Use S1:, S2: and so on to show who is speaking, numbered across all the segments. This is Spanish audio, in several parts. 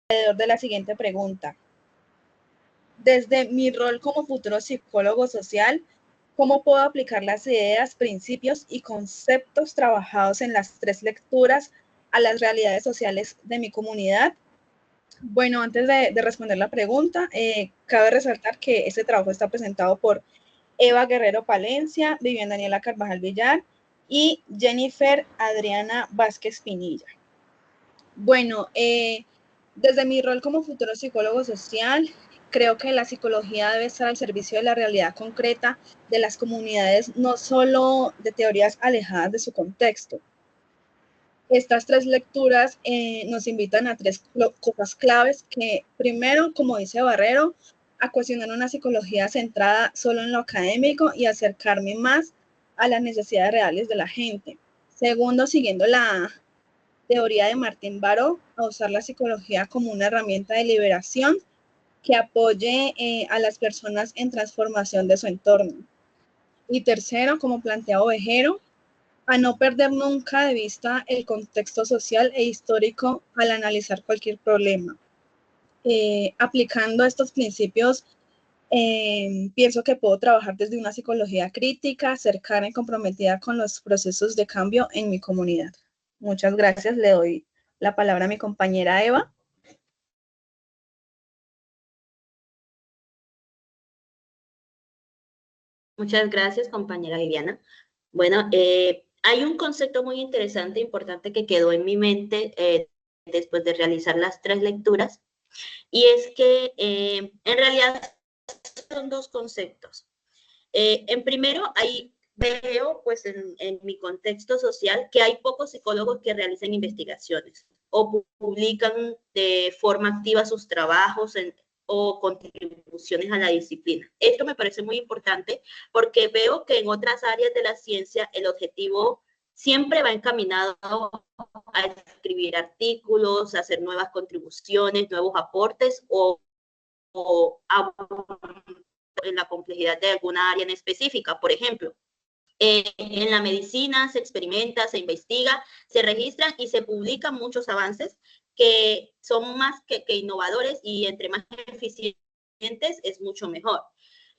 S1: alrededor de la siguiente pregunta. Desde mi rol como futuro psicólogo social, ¿cómo puedo aplicar las ideas, principios y conceptos trabajados en las 3 lecturas a las realidades sociales de mi comunidad? Bueno, antes de responder la pregunta, cabe resaltar que este trabajo está presentado por Eva Guerrero Palencia, Vivian Daniela Carvajal Villar y Jennifer Adriana Vázquez Pinilla. Bueno, desde mi rol como futuro psicólogo social, creo que la psicología debe estar al servicio de la realidad concreta de las comunidades, no solo de teorías alejadas de su contexto. Estas 3 lecturas nos invitan a 3 cosas claves que, primero, como dice Barrero, a cuestionar una psicología centrada solo en lo académico y acercarme más a las necesidades reales de la gente. Segundo, siguiendo la teoría de Martín Baró, a usar la psicología como una herramienta de liberación que apoye a las personas en transformación de su entorno. Y tercero, como plantea Ovejero, a no perder nunca de vista el contexto social e histórico al analizar cualquier problema. Aplicando estos principios, pienso que puedo trabajar desde una psicología crítica, cercana y comprometida con los procesos de cambio en mi comunidad. Muchas gracias. Le doy la palabra a mi compañera Eva.
S2: Muchas gracias, compañera Viviana. Bueno, hay un concepto muy interesante e importante que quedó en mi mente después de realizar las 3 lecturas, y es que en realidad son 2 conceptos. En primero, veo pues en mi contexto social que hay pocos psicólogos que realicen investigaciones o publican de forma activa sus trabajos o contribuciones a la disciplina. Esto me parece muy importante porque veo que en otras áreas de la ciencia el objetivo siempre va encaminado a escribir artículos, a hacer nuevas contribuciones, nuevos aportes o a en la complejidad de alguna área en específica. Por ejemplo, en la medicina se experimenta, se investiga, se registran y se publican muchos avances que son más que innovadores, y entre más eficientes es mucho mejor.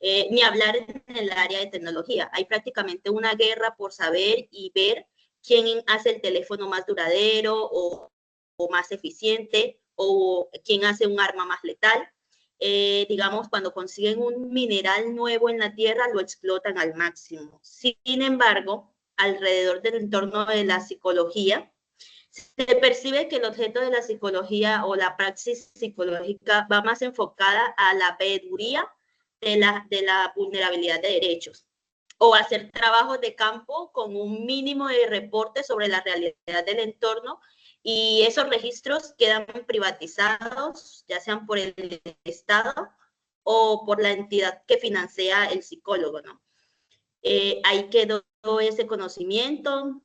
S2: Ni hablar en el área de tecnología. Hay prácticamente una guerra por saber y ver quién hace el teléfono más duradero o más eficiente, o quién hace un arma más letal. Digamos, cuando consiguen un mineral nuevo en la tierra, lo explotan al máximo. Sin embargo, alrededor del entorno de la psicología, se percibe que el objeto de la psicología o la praxis psicológica va más enfocada a la veeduría de la vulnerabilidad de derechos, o hacer trabajos de campo con un mínimo de reporte sobre la realidad del entorno, y esos registros quedan privatizados, ya sean por el Estado o por la entidad que financia el psicólogo, ¿no? Ahí quedó ese conocimiento,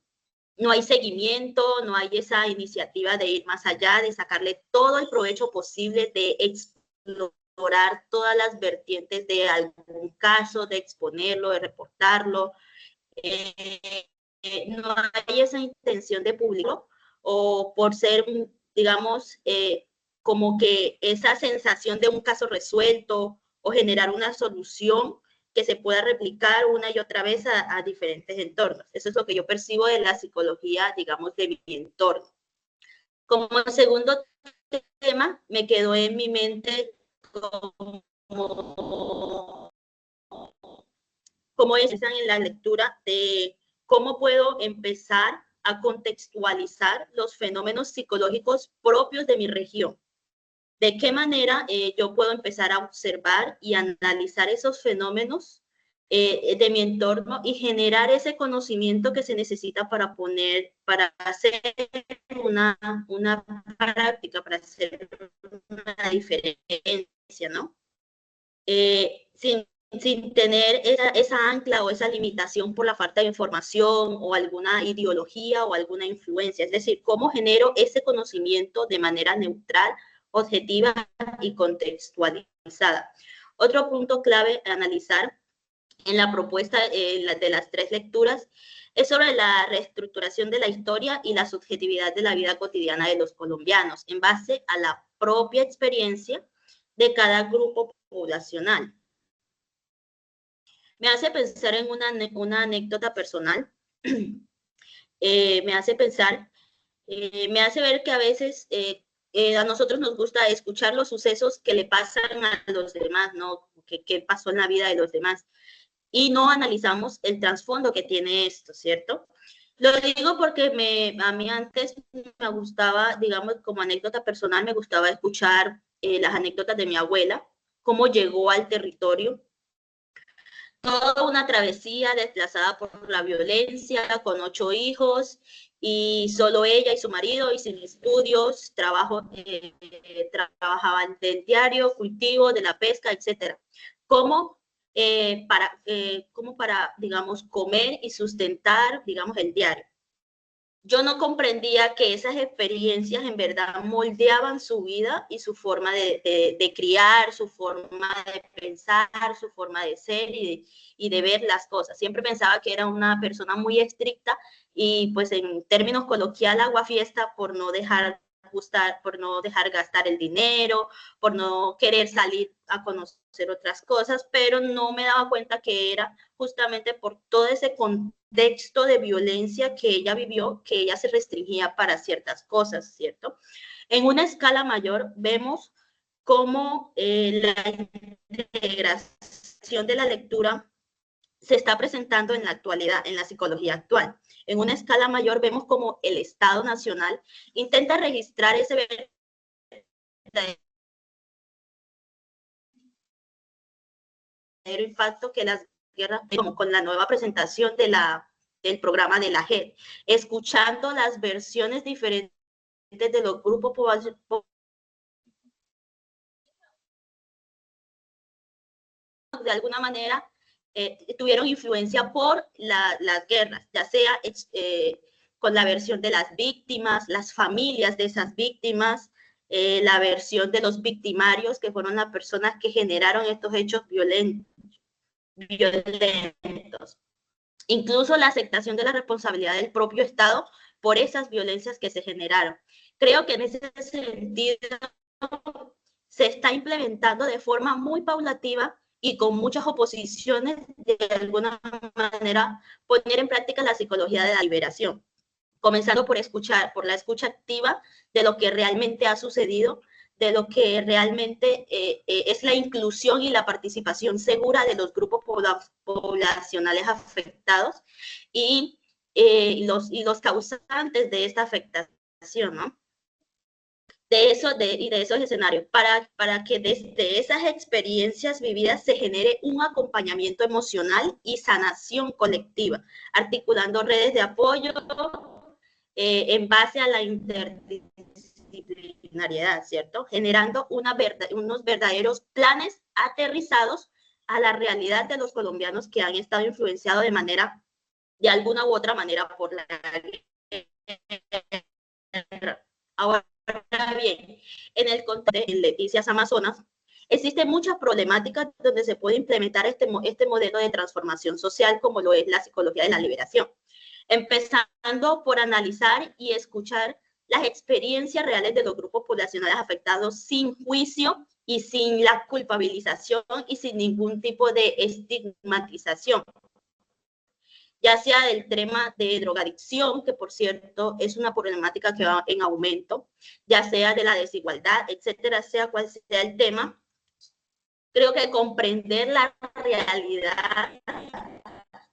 S2: no hay seguimiento, no hay esa iniciativa de ir más allá, de sacarle todo el provecho posible, de explorar todas las vertientes de algún caso, de exponerlo, de reportarlo. No hay esa intención de publicarlo, o por ser, digamos, como que esa sensación de un caso resuelto o generar una solución que se pueda replicar una y otra vez a diferentes entornos. Eso es lo que yo percibo de la psicología, digamos, de mi entorno. Como segundo tema, me quedó en mi mente como están en la lectura de cómo puedo empezar a contextualizar los fenómenos psicológicos propios de mi región. De qué manera yo puedo empezar a observar y analizar esos fenómenos de mi entorno y generar ese conocimiento que se necesita para hacer una práctica, para hacer una diferencia, ¿no? Sin tener esa ancla o esa limitación por la falta de información o alguna ideología o alguna influencia. Es decir, cómo genero ese conocimiento de manera neutral, objetiva y contextualizada. Otro punto clave a analizar en la propuesta de las 3 lecturas es sobre la reestructuración de la historia y la subjetividad de la vida cotidiana de los colombianos en base a la propia experiencia de cada grupo poblacional. Me hace pensar en una anécdota personal. Me hace pensar, me hace ver que a veces a nosotros nos gusta escuchar los sucesos que le pasan a los demás, ¿no? ¿Qué pasó en la vida de los demás? Y no analizamos el trasfondo que tiene esto, ¿cierto? Lo digo porque a mí antes me gustaba, digamos, como anécdota personal, me gustaba escuchar las anécdotas de mi abuela, cómo llegó al territorio, toda una travesía desplazada por la violencia, con 8 hijos, y solo ella y su marido, y sin estudios, trabajaban del diario, cultivo, de la pesca, etcétera. Como para, digamos, comer y sustentar, digamos, el diario. Yo no comprendía que esas experiencias en verdad moldeaban su vida y su forma de criar, su forma de pensar, su forma de ser y de ver las cosas. Siempre pensaba que era una persona muy estricta y pues en términos coloquiales aguafiesta por no dejar gastar el dinero, por no querer salir a conocer otras cosas, pero no me daba cuenta que era justamente por todo ese contexto de violencia que ella vivió, que ella se restringía para ciertas cosas, ¿cierto? En una escala mayor vemos cómo la integración de la lectura se está presentando en la actualidad, en la psicología actual. En una escala mayor vemos cómo el Estado Nacional intenta registrar ese verdadero impacto que las guerras, como con la nueva presentación del programa de la JEP, escuchando las versiones diferentes de los grupos de alguna manera tuvieron influencia por las guerras, ya sea con la versión de las víctimas, las familias de esas víctimas, la versión de los victimarios, que fueron las personas que generaron estos hechos violentos. Incluso la aceptación de la responsabilidad del propio Estado por esas violencias que se generaron. Creo que en ese sentido se está implementando de forma muy paulativa y con muchas oposiciones, de alguna manera, poner en práctica la psicología de la liberación, comenzando por la escucha activa de lo que realmente ha sucedido, de lo que realmente es la inclusión y la participación segura de los grupos poblacionales afectados y los causantes de esta afectación, ¿no? De esos escenarios, para que desde esas experiencias vividas se genere un acompañamiento emocional y sanación colectiva, articulando redes de apoyo en base a la interdisciplinariedad, ¿cierto? Generando unos verdaderos planes aterrizados a la realidad de los colombianos que han estado influenciados de alguna u otra manera por la guerra. Ahora bien, en el contexto de Leticias Amazonas, existen muchas problemáticas donde se puede implementar este modelo de transformación social como lo es la psicología de la liberación, empezando por analizar y escuchar las experiencias reales de los grupos poblacionales afectados sin juicio y sin la culpabilización y sin ningún tipo de estigmatización, ya sea del tema de drogadicción, que por cierto es una problemática que va en aumento, ya sea de la desigualdad, etcétera, sea cual sea el tema. Creo que comprender la realidad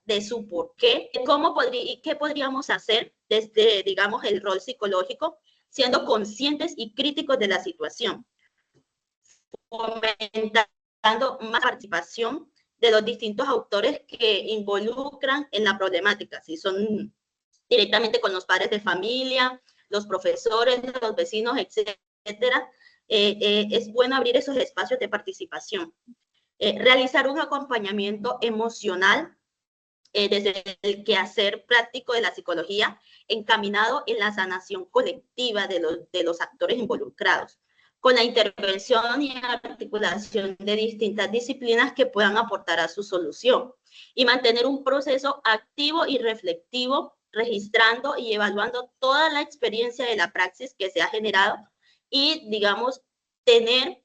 S2: de su porqué, qué podríamos hacer desde, digamos, el rol psicológico, siendo conscientes y críticos de la situación, fomentando más participación de los distintos autores que involucran en la problemática, si son directamente con los padres de familia, los profesores, los vecinos, etcétera. Es bueno abrir esos espacios de participación. Realizar un acompañamiento emocional desde el quehacer práctico de la psicología, encaminado en la sanación colectiva de los actores involucrados, con la intervención y articulación de distintas disciplinas que puedan aportar a su solución, y mantener un proceso activo y reflectivo, registrando y evaluando toda la experiencia de la praxis que se ha generado y, digamos, tener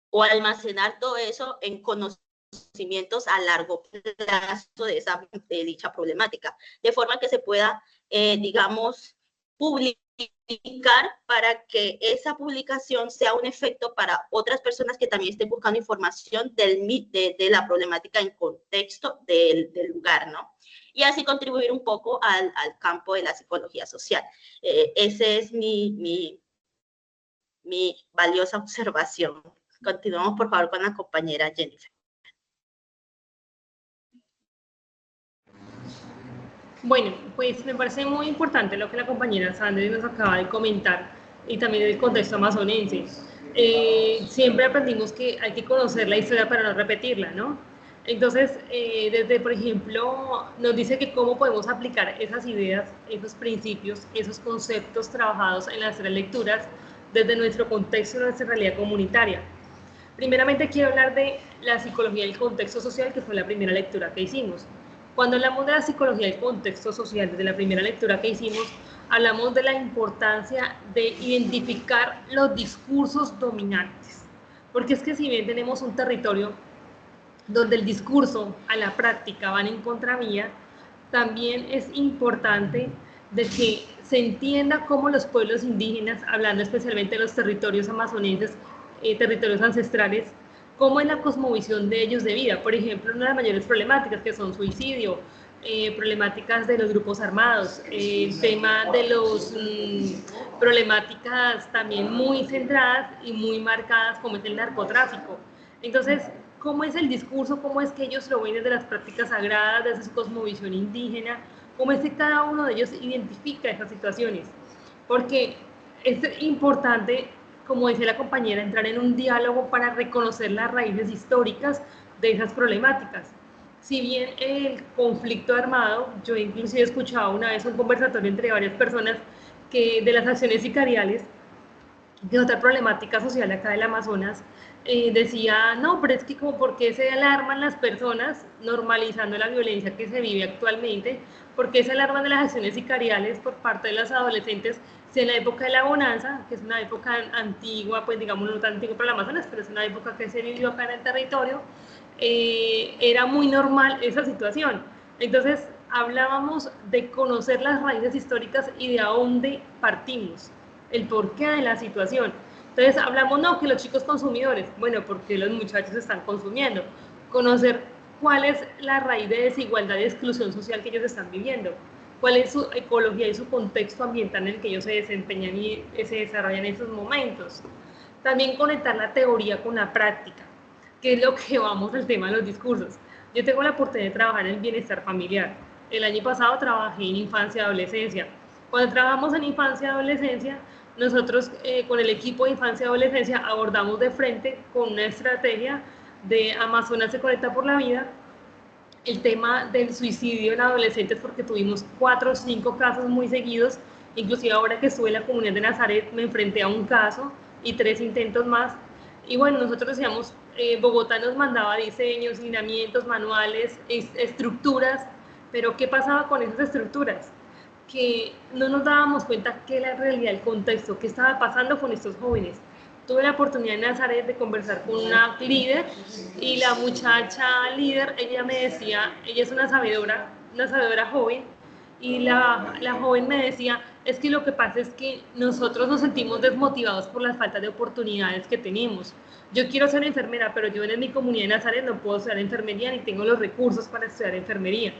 S2: o almacenar todo eso en conocimientos a largo plazo de dicha problemática, de forma que se pueda, digamos, publicar para que esa publicación sea un efecto para otras personas que también estén buscando información de la problemática en contexto del lugar, ¿no? Y así contribuir un poco al campo de la psicología social. Esa es mi valiosa observación. Continuamos, por favor, con la compañera Jennifer.
S3: Bueno, pues me parece muy importante lo que la compañera Sandra nos acaba de comentar y también el contexto amazonense. Siempre aprendimos que hay que conocer la historia para no repetirla, ¿no? Entonces, desde, por ejemplo, nos dice que cómo podemos aplicar esas ideas, esos principios, esos conceptos trabajados en las tres lecturas desde nuestro contexto y nuestra realidad comunitaria. Primeramente quiero hablar de la psicología del contexto social, que fue la primera lectura que hicimos. Cuando hablamos de la psicología del contexto social, desde la primera lectura que hicimos, hablamos de la importancia de identificar los discursos dominantes. Porque es que si bien tenemos un territorio donde el discurso a la práctica van en contravía, también es importante de que se entienda cómo los pueblos indígenas, hablando especialmente de los territorios amazonenses, territorios ancestrales, cómo es la cosmovisión de ellos de vida. Por ejemplo, una de las mayores problemáticas que son suicidio, problemáticas de los grupos armados, el tema de los problemáticas también muy centradas y muy marcadas como es el narcotráfico. Entonces, ¿cómo es el discurso? ¿Cómo es que ellos lo ven desde las prácticas sagradas, desde su cosmovisión indígena? ¿Cómo es que cada uno de ellos identifica esas situaciones? Porque es importante, como decía la compañera, entrar en un diálogo para reconocer las raíces históricas de esas problemáticas. Si bien el conflicto armado, yo inclusive he escuchado una vez un conversatorio entre varias personas que de las acciones sicariales, que otra problemática social acá del Amazonas, decía, no, pero es que como por qué se alarman las personas normalizando la violencia que se vive actualmente, por qué se alarman de las acciones sicariales por parte de los adolescentes, si en la época de la bonanza, que es una época antigua, pues digamos no tan antigua para el Amazonas, pero es una época que se vivió acá en el territorio, era muy normal esa situación. Entonces hablábamos de conocer las raíces históricas y de a dónde partimos, el porqué de la situación. Entonces hablamos, no, que los chicos consumidores, bueno, porque los muchachos están consumiendo, conocer cuál es la raíz de desigualdad y exclusión social que ellos están viviendo, cuál es su ecología y su contexto ambiental en el que ellos se desempeñan y se desarrollan en esos momentos. También conectar la teoría con la práctica, que es lo que vamos al tema de los discursos. Yo tengo la oportunidad de trabajar en el bienestar familiar. El año pasado trabajé en infancia y adolescencia. Cuando trabajamos en infancia y adolescencia, nosotros con el equipo de infancia y adolescencia abordamos de frente con una estrategia de Amazonas se conecta por la vida el tema del suicidio en adolescentes, porque tuvimos 4 o 5 casos muy seguidos. Inclusive ahora que estuve en la comunidad de Nazaret me enfrenté a un caso y 3 intentos más. Y bueno, nosotros decíamos, Bogotá nos mandaba diseños, lineamientos, manuales, estructuras, pero ¿qué pasaba con esas estructuras? Que no nos dábamos cuenta que la realidad, el contexto, qué estaba pasando con estos jóvenes. Tuve la oportunidad en Nazaret de conversar con una líder y la muchacha líder, ella me decía, ella es una sabedora joven, y la joven me decía, es que lo que pasa es que nosotros nos sentimos desmotivados por las faltas de oportunidades que tenemos. Yo quiero ser enfermera, pero yo en mi comunidad de Nazaret no puedo estudiar enfermería ni tengo los recursos para estudiar enfermería.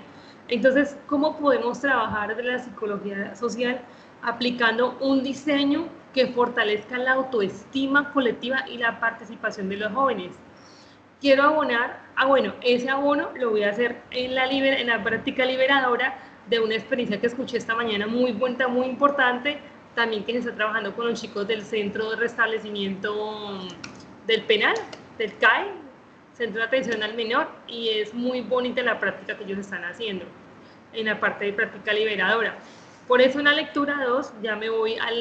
S3: Entonces, ¿cómo podemos trabajar desde la psicología social aplicando un diseño que fortalezca la autoestima colectiva y la participación de los jóvenes? Quiero abonar, bueno, ese abono lo voy a hacer en la práctica liberadora de una experiencia que escuché esta mañana muy buena, muy importante, también que se está trabajando con los chicos del Centro de Restablecimiento del Penal, del CAE, Centro de Atención al Menor, y es muy bonita la práctica que ellos están haciendo en la parte de práctica liberadora. Por eso en la lectura 2 ya me voy a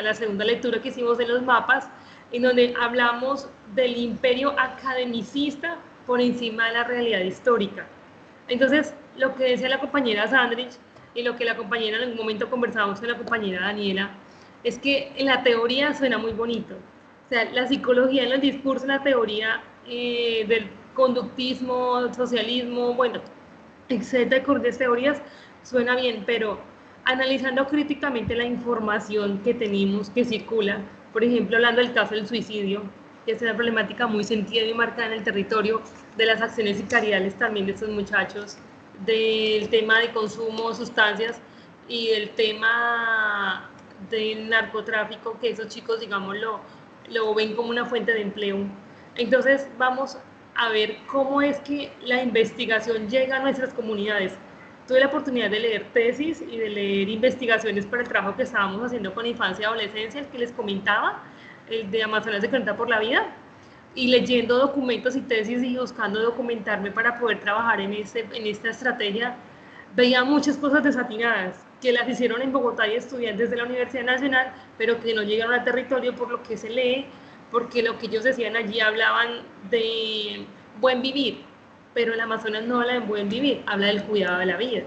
S3: la segunda lectura que hicimos de los mapas, en donde hablamos del imperio academicista por encima de la realidad histórica. Entonces, lo que decía la compañera Sandrich y lo que la compañera en algún momento conversábamos con la compañera Daniela, es que en la teoría suena muy bonito. O sea, la psicología en el discurso, en la teoría del conductismo, socialismo, bueno, etcétera, con teorías, suena bien, pero analizando críticamente la información que tenemos, que circula, por ejemplo, hablando del caso del suicidio, que es una problemática muy sentida y marcada en el territorio, de las acciones sicariales también de estos muchachos, del tema de consumo de sustancias y del tema del narcotráfico, que esos chicos, digamos, lo ven como una fuente de empleo. Entonces, vamos a ver cómo es que la investigación llega a nuestras comunidades. Tuve la oportunidad de leer tesis y de leer investigaciones para el trabajo que estábamos haciendo con infancia y adolescencia, el que les comentaba, el de Amazonas de 40 por la vida, y leyendo documentos y tesis y buscando documentarme para poder trabajar en esta estrategia, veía muchas cosas desatinadas que las hicieron en Bogotá y estudiantes de la Universidad Nacional, pero que no llegaron al territorio por lo que se lee, porque lo que ellos decían allí hablaban de buen vivir, pero el Amazonas no habla de buen vivir, habla del cuidado de la vida.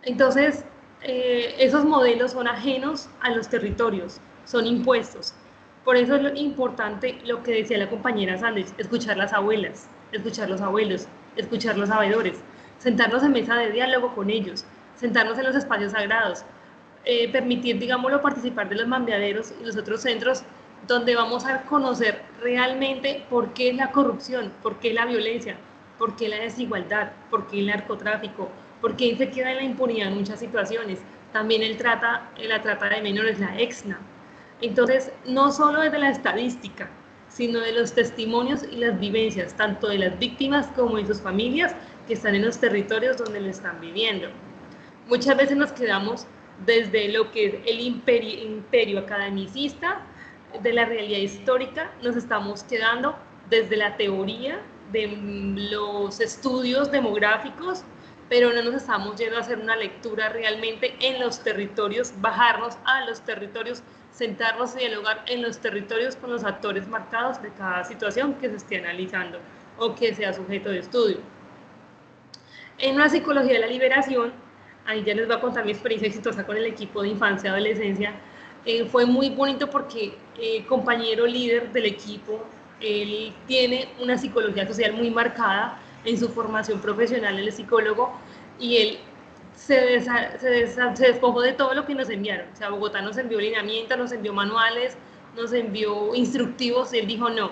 S3: Entonces, esos modelos son ajenos a los territorios, son impuestos. Por eso es lo importante lo que decía la compañera Sández, escuchar las abuelas, escuchar los abuelos, escuchar los sabedores, sentarnos en mesa de diálogo con ellos, sentarnos en los espacios sagrados, permitir, digámoslo, participar de los mambeaderos y los otros centros donde vamos a conocer realmente por qué es la corrupción, por qué la violencia, por qué la desigualdad, por qué el narcotráfico, por qué se queda en la impunidad en muchas situaciones. También la trata de menores, la EXNA. Entonces, no solo desde la estadística, sino de los testimonios y las vivencias, tanto de las víctimas como de sus familias que están en los territorios donde lo están viviendo. Muchas veces nos quedamos desde lo que es el imperio academicista, de la realidad histórica, nos estamos quedando desde la teoría de los estudios demográficos, pero no nos estamos yendo a hacer una lectura realmente en los territorios, bajarnos a los territorios, sentarnos y dialogar en los territorios con los actores marcados de cada situación que se esté analizando o que sea sujeto de estudio. En una psicología de la liberación, ahí ya les voy a contar mi experiencia exitosa con el equipo de infancia y adolescencia. Fue muy bonito porque el compañero líder del equipo, él tiene una psicología social muy marcada en su formación profesional, él es psicólogo, y él se despojó de todo lo que nos enviaron. O sea, Bogotá nos envió lineamientos, nos envió manuales, nos envió instructivos, y él dijo, no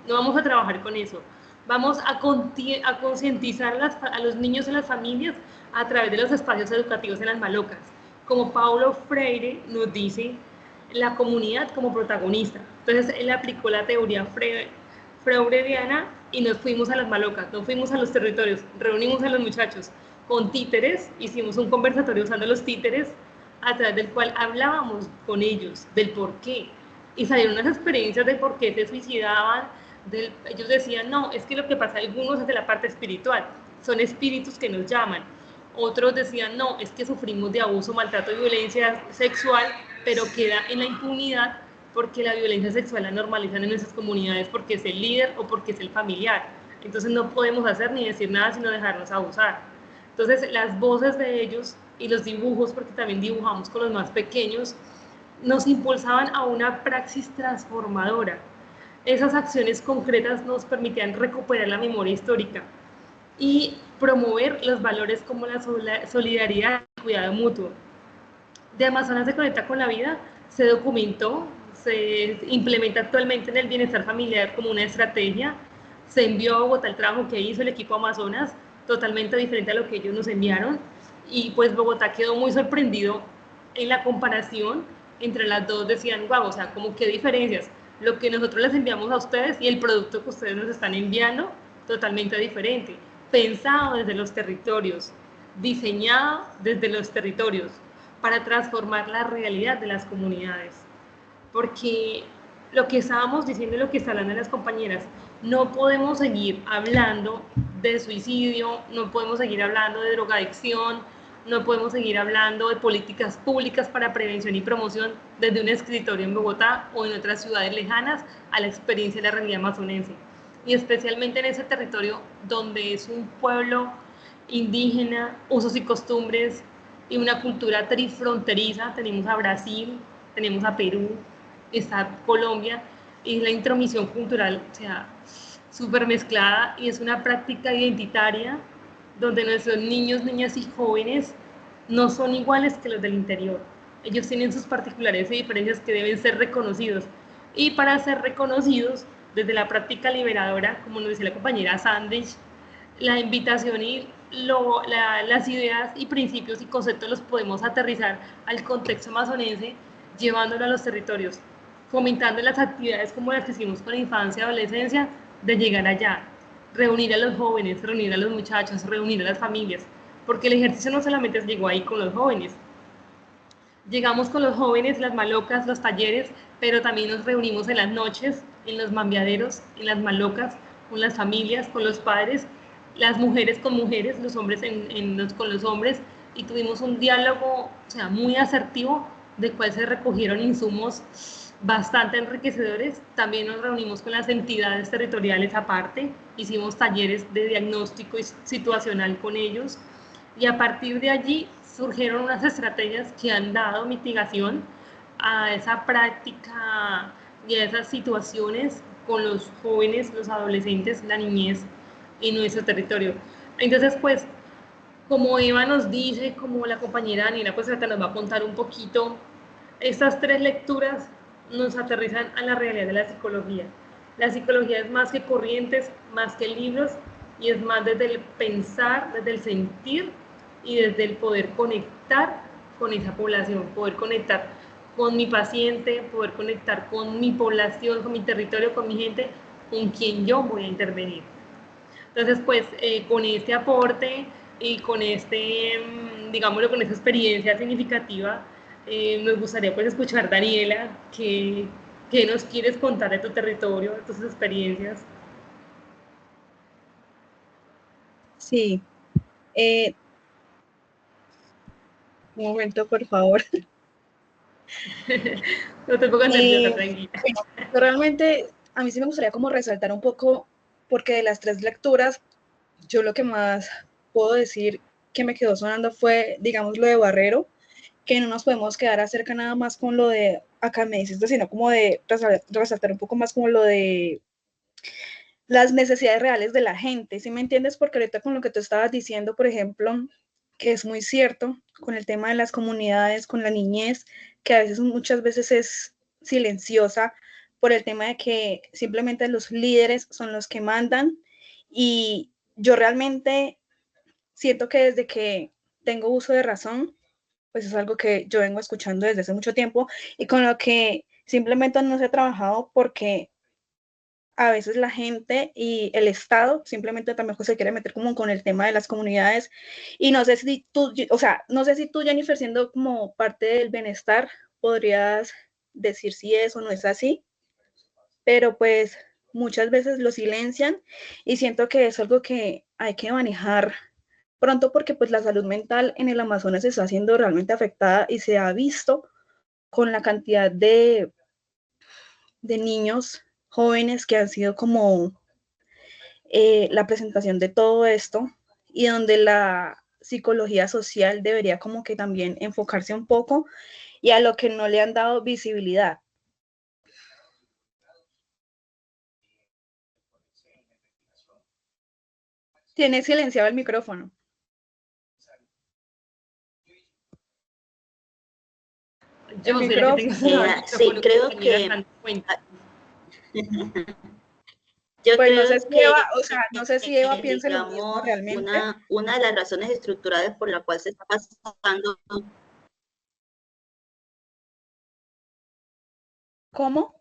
S3: vamos a trabajar con eso. Vamos a concientizar a los niños y las familias a través de los espacios educativos en las malocas. Como Paulo Freire nos dice, la comunidad como protagonista. Entonces, él aplicó la teoría freuderiana y nos fuimos a las malocas, nos fuimos a los territorios, reunimos a los muchachos con títeres, hicimos un conversatorio usando los títeres, a través del cual hablábamos con ellos del por qué. Y salieron unas experiencias de por qué se suicidaban. Ellos decían, no, es que lo que pasa, algunos es de la parte espiritual, son espíritus que nos llaman. Otros decían, no, es que sufrimos de abuso, maltrato y violencia sexual, pero queda en la impunidad porque la violencia sexual la normalizan en nuestras comunidades porque es el líder o porque es el familiar. Entonces no podemos hacer ni decir nada sino dejarnos abusar. Entonces las voces de ellos y los dibujos, porque también dibujamos con los más pequeños, nos impulsaban a una praxis transformadora. Esas acciones concretas nos permitían recuperar la memoria histórica y promover los valores como la solidaridad y el cuidado mutuo. De Amazonas se conecta con la vida, se documentó, se implementa actualmente en el bienestar familiar como una estrategia, se envió a Bogotá el trabajo que hizo el equipo Amazonas, totalmente diferente a lo que ellos nos enviaron, y pues Bogotá quedó muy sorprendido en la comparación entre las dos. Decían, wow, o sea, como qué diferencias, lo que nosotros les enviamos a ustedes y el producto que ustedes nos están enviando, totalmente diferente, pensado desde los territorios, diseñado desde los territorios, para transformar la realidad de las comunidades. Porque lo que estábamos diciendo y lo que están hablando las compañeras, no podemos seguir hablando de suicidio, no podemos seguir hablando de drogadicción, no podemos seguir hablando de políticas públicas para prevención y promoción desde un escritorio en Bogotá o en otras ciudades lejanas a la experiencia de la realidad amazonense. Y especialmente en ese territorio donde es un pueblo indígena, usos y costumbres y una cultura trifronteriza. Tenemos a Brasil, tenemos a Perú, está Colombia, y la intromisión cultural, o sea, súper mezclada, y es una práctica identitaria donde nuestros niños, niñas y jóvenes no son iguales que los del interior. Ellos tienen sus particularidades y diferencias que deben ser reconocidos. Y para ser reconocidos, desde la práctica liberadora, como nos decía la compañera Sandwich, la invitación y las ideas y principios y conceptos los podemos aterrizar al contexto amazonense, llevándolo a los territorios, fomentando las actividades como las que hicimos con la infancia y adolescencia, de llegar allá, reunir a los jóvenes, reunir a los muchachos, reunir a las familias, porque el ejercicio no solamente llegó ahí con los jóvenes, llegamos con los jóvenes, las malocas, los talleres, pero también nos reunimos en las noches, en los mambiaderos, en las malocas, con las familias, con los padres, las mujeres con mujeres, los hombres con los hombres, y tuvimos un diálogo, o sea, muy asertivo, de cual se recogieron insumos bastante enriquecedores. También nos reunimos con las entidades territoriales aparte, hicimos talleres de diagnóstico situacional con ellos, y a partir de allí surgieron unas estrategias que han dado mitigación a esa práctica y a esas situaciones con los jóvenes, los adolescentes, la niñez en nuestro territorio. Entonces, pues, como Eva nos dice, como la compañera Daniela, pues ahorita nos va a contar un poquito, estas tres lecturas nos aterrizan a la realidad de la psicología. La psicología es más que corrientes, más que libros, y es más desde el pensar, desde el sentir y desde el poder conectar con esa población, poder conectar con mi paciente, poder conectar con mi población, con mi territorio, con mi gente, con quien yo voy a intervenir. Entonces, pues, con este aporte y con digámoslo, con esta experiencia significativa, nos gustaría pues escuchar, Daniela, ¿qué nos quieres contar de tu territorio, de tus experiencias?
S1: Sí. Un momento, por favor.
S3: No te pongas nerviosa, tranquila.
S1: Bueno, realmente a mí sí me gustaría como resaltar un poco, porque de las tres lecturas, yo lo que más puedo decir que me quedó sonando fue, digamos, lo de Barrero, que no nos podemos quedar acerca nada más con lo de academicistas, sino como de resaltar un poco más como lo de las necesidades reales de la gente, ¿sí me entiendes? Porque ahorita con lo que tú estabas diciendo, por ejemplo, que es muy cierto, con el tema de las comunidades, con la niñez, que a veces muchas veces es silenciosa por el tema de que simplemente los líderes son los que mandan, y yo realmente siento que desde que tengo uso de razón, pues es algo que yo vengo escuchando desde hace mucho tiempo, y con lo que simplemente no se ha trabajado porque a veces la gente y el Estado simplemente también se quiere meter como con el tema de las comunidades, y no sé si tú, o sea, no sé si tú, Jennifer, siendo como parte del bienestar, podrías decir si eso no es así, pero pues muchas veces lo silencian, y siento que es algo que hay que manejar pronto, porque pues la salud mental en el Amazonas está siendo realmente afectada, y se ha visto con la cantidad de niños jóvenes que han sido como la presentación de todo esto, y donde la psicología social debería como que también enfocarse un poco, y a lo que no le han dado visibilidad. Tiene silenciado el micrófono.
S3: Yo
S1: El
S3: soy la que tengo cerrado el
S2: Sí,
S3: micrófono,
S2: creo
S3: compañera,
S2: que
S3: cuenta.
S2: yo
S1: Pues no sé
S2: creo
S1: si Eva,
S2: que,
S1: o sea, no sé si Eva piensa lo mismo
S2: digamos,
S1: realmente.
S2: una de las razones estructurales por la cual se está pasando.
S1: ¿Cómo?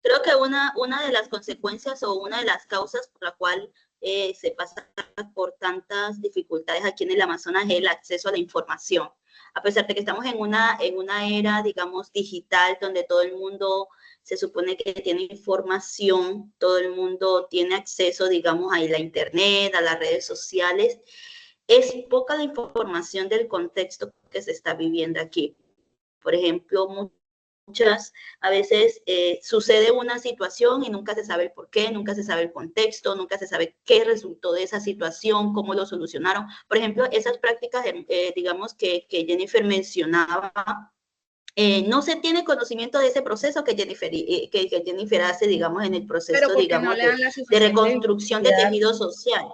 S2: Creo que una de las consecuencias o una de las causas por la cual se pasa por tantas dificultades aquí en el Amazonas es el acceso a la información. A pesar de que estamos en una era, digamos, digital, donde todo el mundo se supone que tiene información, todo el mundo tiene acceso, digamos, a la internet, a las redes sociales, es poca la información del contexto que se está viviendo aquí. Por ejemplo, a veces sucede una situación y nunca se sabe el por qué, nunca se sabe el contexto, nunca se sabe qué resultó de esa situación, cómo lo solucionaron. Por ejemplo, esas prácticas, digamos, que Jennifer mencionaba, no se tiene conocimiento de ese proceso que Jennifer hace, digamos, en el
S1: Pero
S2: proceso,
S1: porque no
S2: digamos,
S1: le dan la
S2: de
S1: suficiente
S2: reconstrucción de
S1: visibilidad.
S2: tejido social.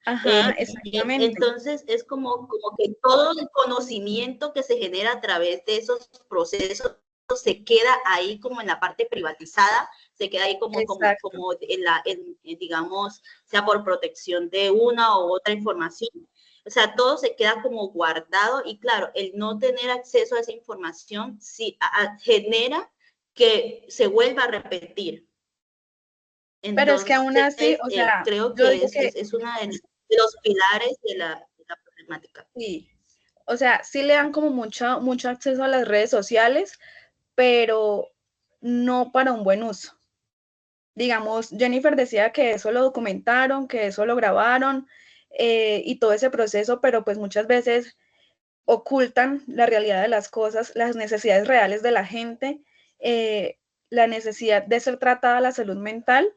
S1: Ajá, exactamente.
S2: Entonces, es como que todo el conocimiento que se genera a través de esos procesos se queda ahí como en la parte privatizada, se queda ahí como digamos, sea por protección de una u otra información. O sea, todo se queda como guardado y claro, el no tener acceso a esa información sí, genera que se vuelva a repetir.
S1: Pero es que
S2: Entonces,
S1: aún así, o sea,
S2: creo
S1: yo
S2: que
S1: digo que
S2: es uno de los pilares de la problemática.
S1: sí. O sea, sí le dan como mucho acceso a las redes sociales, pero no para un buen uso. Digamos, Jennifer decía que eso lo documentaron, que eso lo grabaron y todo ese proceso, pero pues muchas veces ocultan la realidad de las cosas, las necesidades reales de la gente, la necesidad de ser tratada la salud mental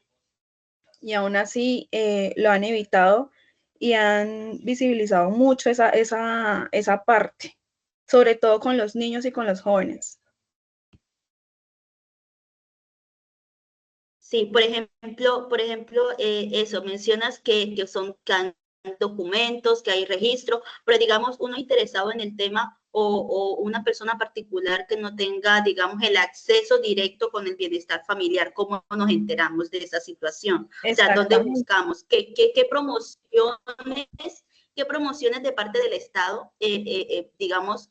S1: y aún así lo han evitado y han visibilizado mucho esa parte, sobre todo con los niños y con los jóvenes.
S2: Sí, por ejemplo, eso, mencionas que son documentos, que hay registro, pero digamos, uno interesado en el tema o una persona particular que no tenga, digamos, el acceso directo con el bienestar familiar, ¿cómo nos enteramos de esa situación? O sea, ¿dónde
S1: Exactamente.
S2: buscamos? ¿Qué promociones de parte del Estado, digamos,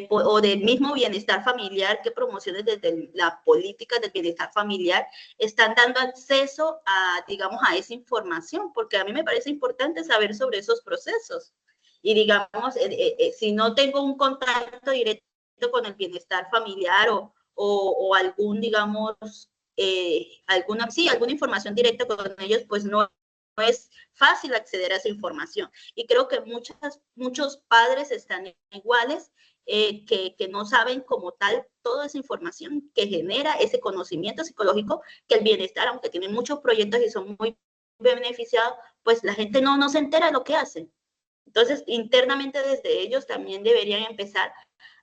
S2: o del mismo bienestar familiar, qué promociones desde la política del bienestar familiar están dando acceso a, digamos, a esa información? Porque a mí me parece importante saber sobre esos procesos. Y digamos, si no tengo un contacto directo con el bienestar familiar o algún, digamos, alguna información directa con ellos, pues no es fácil acceder a esa información. Y creo que muchos padres están iguales, que no saben como tal toda esa información que genera ese conocimiento psicológico, que el bienestar, aunque tienen muchos proyectos y son muy beneficiados, pues la gente no se entera de lo que hacen. Entonces, internamente desde ellos también deberían empezar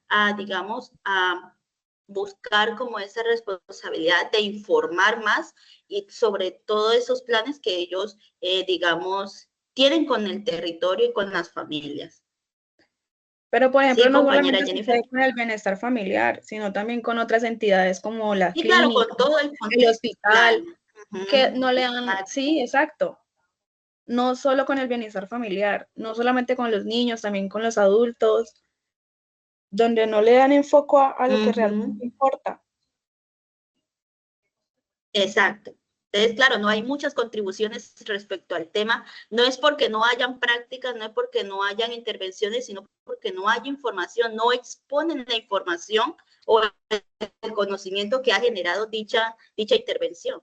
S2: a, digamos, a buscar como esa responsabilidad de informar más y sobre todos esos planes que ellos, digamos, tienen con el territorio y con las familias.
S1: Pero, por ejemplo,
S2: Sí,
S1: no
S2: compañera
S1: solamente
S2: Jennifer.
S1: sucede con el bienestar familiar, sino también con otras entidades como la
S2: Y claro, con
S1: clínica,
S2: todo el
S1: el
S2: contexto,
S1: hospital,
S2: claro.
S1: que no le dan,
S2: Exacto.
S1: sí, exacto, no solo con el bienestar familiar, no solamente con los niños, también con los adultos, donde no le dan enfoque a lo que realmente importa.
S2: Exacto. Entonces, claro, no hay muchas contribuciones respecto al tema. No es porque no hayan prácticas, no es porque no hayan intervenciones, sino porque no hay información, no exponen la información o el conocimiento que ha generado dicha intervención.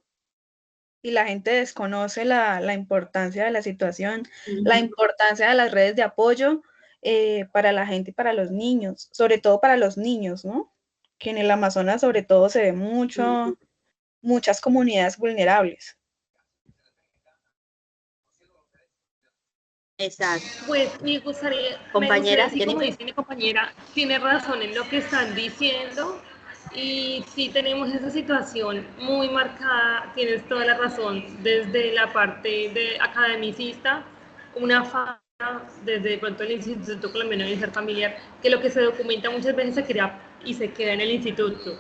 S1: Y la gente desconoce la importancia de la situación, la importancia de las redes de apoyo para la gente y para los niños, sobre todo para los niños, ¿no? Que en el Amazonas sobre todo se ve muchas comunidades vulnerables.
S2: Exacto.
S3: Pues me gustaría,
S2: Compañera
S3: así como
S2: Jennifer.
S3: dice mi compañera, tiene razón en lo que están diciendo y sí tenemos esa situación muy marcada, tienes toda la razón, desde la parte de academicista, una fama desde de pronto el Instituto Colombiano de Bienestar Familiar, que lo que se documenta muchas veces se crea y se queda en el instituto,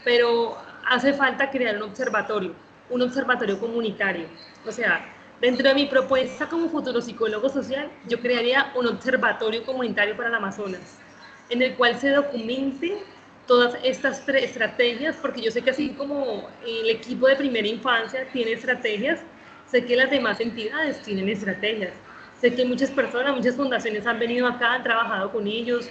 S3: pero hace falta crear un observatorio comunitario, o sea, dentro de mi propuesta como futuro psicólogo social, yo crearía un observatorio comunitario para el Amazonas, en el cual se documente todas estas estrategias, porque yo sé que así como el equipo de primera infancia tiene estrategias, sé que las demás entidades tienen estrategias. Sé que muchas personas, muchas fundaciones han venido acá, han trabajado con ellos,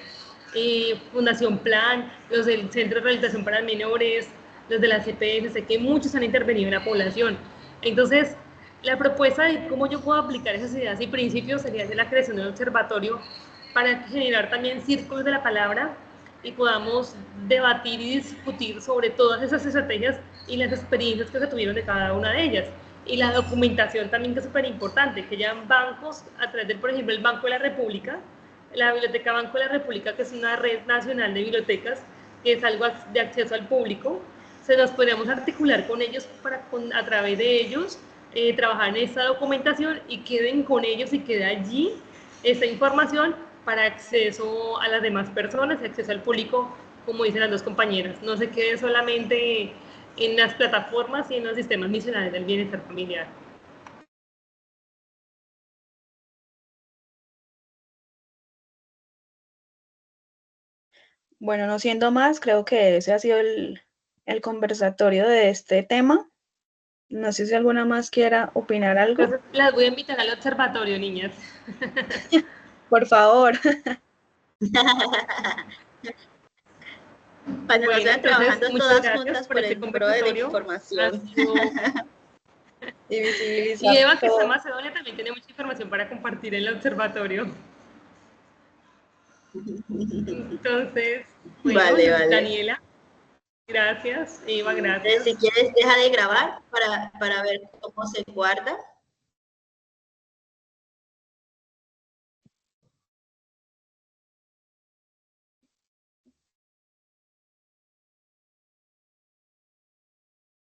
S3: Fundación Plan, los del Centro de Rehabilitación para Menores, los de la CPS, sé que muchos han intervenido en la población. Entonces, la propuesta de cómo yo puedo aplicar esas ideas y principios sería de la creación de un observatorio para generar también círculos de la palabra y podamos debatir y discutir sobre todas esas estrategias y las experiencias que se tuvieron de cada una de ellas. Y la documentación también que es súper importante, que ya bancos, a través de, por ejemplo, el Banco de la República, la Biblioteca Banco de la República, que es una red nacional de bibliotecas, que es algo de acceso al público, se nos podemos articular con ellos para a través de ellos trabajar en esta documentación y queden con ellos y quede allí esta información para acceso a las demás personas, acceso al público, como dicen las dos compañeras. No se quede solamente en las plataformas y en los sistemas misionales del bienestar familiar.
S1: Bueno, no siendo más, creo que ese ha sido el conversatorio de este tema. No sé si alguna más quiera opinar algo.
S3: Entonces, las voy a invitar al observatorio, niñas.
S1: Por favor.
S2: Cuando nos
S3: Bueno,
S2: vean
S3: entonces,
S2: trabajando
S3: muchas
S2: todas
S3: gracias
S2: juntas
S3: por
S2: por
S3: este
S2: el pro de la
S3: conversatorio.
S2: información.
S1: Y
S3: Y
S1: visibilizar
S3: Eva, que está en
S1: todo.
S3: Macedonia, también tiene mucha información para compartir en el observatorio. Entonces, bueno,
S2: Vale, vale.
S3: Daniela, gracias. Eva,
S2: Entonces,
S3: gracias.
S2: si quieres, deja de grabar para ver cómo se guarda.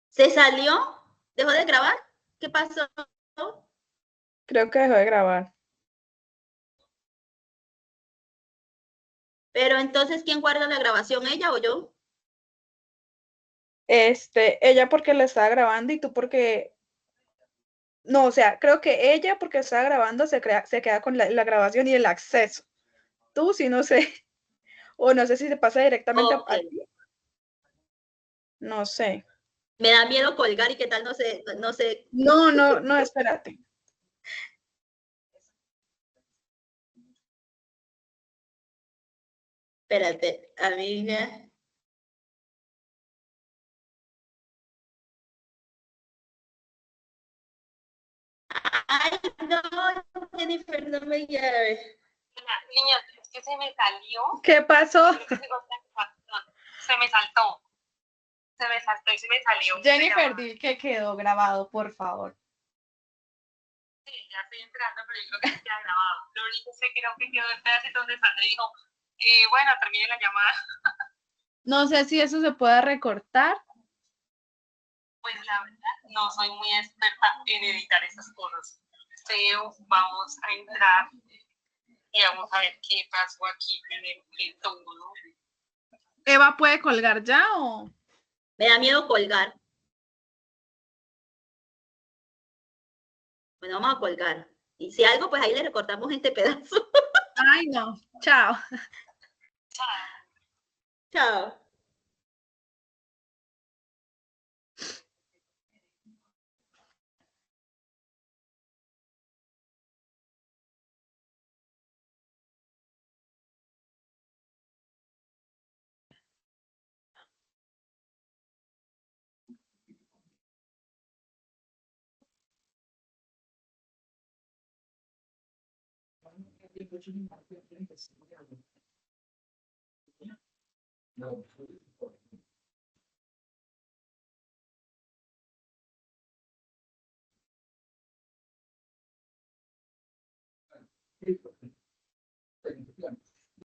S2: ¿Se salió? ¿Dejó de grabar? ¿Qué pasó?
S1: Creo que dejó de grabar.
S2: Pero entonces, ¿quién guarda la grabación, ella o yo?
S1: Ella porque la estaba grabando y tú porque... No, o sea, creo que ella porque estaba grabando se queda con la grabación y el acceso. Tú sí, no sé. O no sé si se pasa directamente
S2: Ok.
S1: a ti. No sé.
S2: Me da miedo colgar y qué tal no sé.
S1: No, no, no, espérate.
S2: Espérate, amiga. Ay, no, Jennifer, no me llames.
S3: Niñas, es que se me salió.
S1: ¿Qué pasó?
S3: Se me saltó. Se me saltó y se me salió.
S1: Jennifer, di que quedó grabado, por favor.
S3: Sí, ya estoy entrando, pero yo creo que se queda grabado. Lo único que creo que quedó el pedacito donde Sandra dijo, bueno, termine la llamada.
S1: No sé si eso se puede recortar.
S3: Pues la verdad, no soy muy experta en editar esas cosas. Pero vamos a entrar y vamos a ver qué pasó aquí en todo, ¿no?
S1: ¿Eva puede colgar ya o...?
S2: Me da miedo colgar. Bueno, vamos a colgar. Y si algo, pues ahí le recortamos este pedazo.
S1: Ay, no. Chao.
S3: Chao.
S2: Chao.